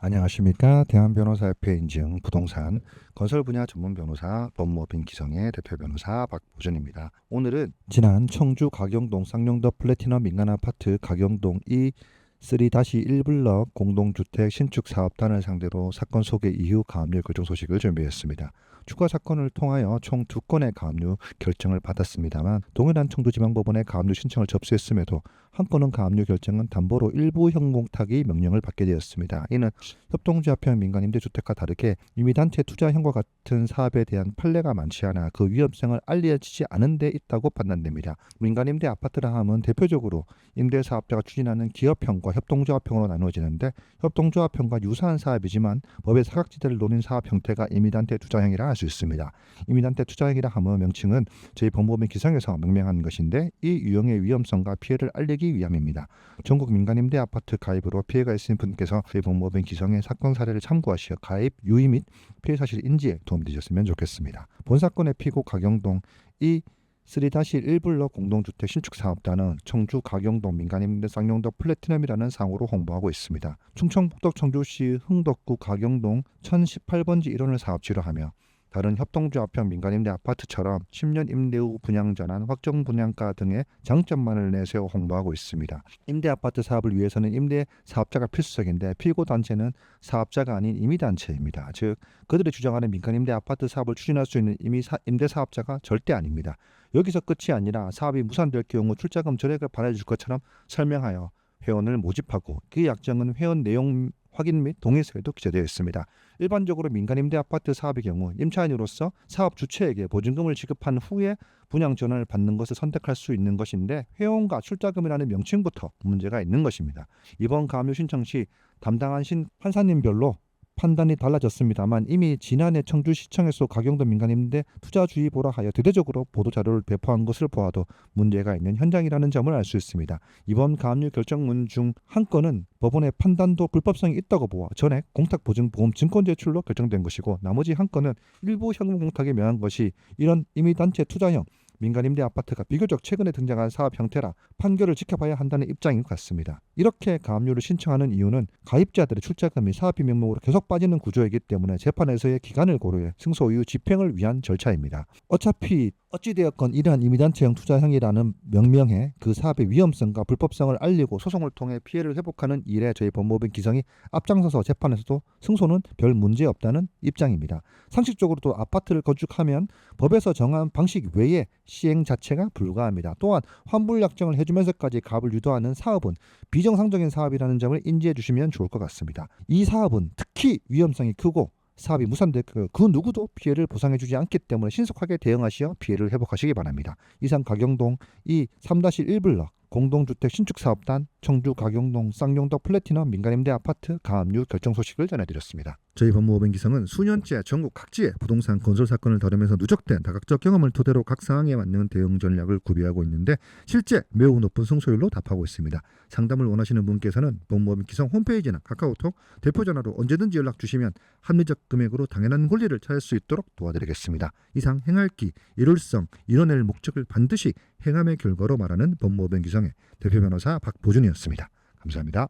안녕하십니까. 대한변호사협회 인증 부동산 건설 분야 전문 변호사 법무법인 기성의 대표 변호사 박보준입니다. 오늘은 지난 청주 가경동 쌍용더 플래티넘 민간아파트 가경동 3-1블럭 공동주택 신축 사업단을 상대로 사건 소개 이후 가압류 결정 소식을 준비했습니다. 추가 사건을 통하여 총 2건의 가압류 결정을 받았습니다만 동일한 청주지방법원에 가압류 신청을 접수했음에도 한 건은 가압류 결정은 담보로 일부 형공탁의 명령을 받게 되었습니다. 이는 협동조합형 민간임대주택과 다르게 임의단체 투자형과 같은 사업에 대한 판례가 많지 않아 그 위험성을 알려지지 않은 데 있다고 판단됩니다. 민간임대 아파트라 함은 대표적으로 임대사업자가 추진하는 기업형과 협동조합형으로 나누어지는데 협동조합형과 유사한 사업이지만 법의 사각지대를 노린 사업 형태가 임의단체 투자형이라 할 수 있습니다. 임의단체 투자형이라 함은 명칭은 저희 법무법인 기성에서 명명한 것인데 이 유형의 위험성과 피해를 알리기 위함입니다. 전국 민간임대 아파트 가입으로 피해가 있으신 분께서 저희 법무법인 기성의 사건 사례를 참고하시어 가입 유의 및 피해 사실 인지에 도움되셨으면 좋겠습니다. 본 사건의 피고 가경동 3-1블럭 공동주택 신축사업단은 청주 가경동 민간임대 쌍용더 플래티넘이라는 상호로 홍보하고 있습니다. 충청북도 청주시 흥덕구 가경동 1018번지 1원을 사업지로 하며 다른 협동조합형 민간임대 아파트처럼 10년 임대 후 분양 전환, 확정 분양가 등의 장점만을 내세워 홍보하고 있습니다. 임대 아파트 사업을 위해서는 임대 사업자가 필수적인데 피고 단체는 사업자가 아닌 임의단체입니다. 즉 그들이 주장하는 민간임대 아파트 사업을 추진할 수 있는 임대 사업자가 절대 아닙니다. 여기서 끝이 아니라 사업이 무산될 경우 출자금 전액을 반환해 줄 것처럼 설명하여 회원을 모집하고 그 약정은 회원 내용 확인 및 동의서에도 기재되어 있습니다. 일반적으로 민간임대 아파트 사업의 경우 임차인으로서 사업 주체에게 보증금을 지급한 후에 분양 전환을 받는 것을 선택할 수 있는 것인데 회원과 출자금이라는 명칭부터 문제가 있는 것입니다. 이번 가압류 신청 시 담당한 판사님별로 판단이 달라졌습니다만 이미 지난해 청주시청에서 가경동 민간임대 투자주의보라 하여 대대적으로 보도자료를 배포한 것을 보아도 문제가 있는 현장이라는 점을 알 수 있습니다. 이번 가압류 결정문 중 한 건은 법원의 판단도 불법성이 있다고 보아 전액 공탁보증보험 증권 제출로 결정된 것이고 나머지 한 건은 일부 현금 공탁에 명한 것이 이런 임의단체 투자형 민간임대 아파트가 비교적 최근에 등장한 사업 형태라 판결을 지켜봐야 한다는 입장인 것 같습니다. 이렇게 가압류를 신청하는 이유는 가입자들의 출자금이 사업비 명목으로 계속 빠지는 구조이기 때문에 재판에서의 기간을 고려해 승소 이후 집행을 위한 절차입니다. 어차피 어찌되었건 이러한 임의단체형 투자형이라는 명명에 그 사업의 위험성과 불법성을 알리고 소송을 통해 피해를 회복하는 일에 저희 법무법인 기성이 앞장서서 재판에서도 승소는 별 문제 없다는 입장입니다. 상식적으로도 아파트를 건축하면 법에서 정한 방식 외에 시행 자체가 불가합니다. 또한 환불 약정을 해주면서까지 가압을 유도하는 사업은 비정상적인 사업이라는 점을 인지해 주시면 좋을 것 같습니다. 이 사업은 특히 위험성이 크고 사업이 무산될 그 누구도 피해를 보상해주지 않기 때문에 신속하게 대응하시어 피해를 회복하시기 바랍니다. 이상 가경동 3-1블럭 공동주택 신축사업단 청주 가경동 쌍용더 플래티넘 민간임대 아파트 가압류 결정 소식을 전해드렸습니다. 저희 법무법인 기성은 수년째 전국 각지의 부동산 건설 사건을 다루면서 누적된 다각적 경험을 토대로 각 상황에 맞는 대응 전략을 구비하고 있는데 실제 매우 높은 승소율로 답하고 있습니다. 상담을 원하시는 분께서는 법무법인 기성 홈페이지나 카카오톡, 대표전화로 언제든지 연락 주시면 합리적 금액으로 당연한 권리를 찾을 수 있도록 도와드리겠습니다. 이상 행할기, 일월성, 이뤄낼 목적을 반드시 행함의 결과로 말하는 법무법인 기성의 대표 변호사 박보준이었습니다. 감사합니다.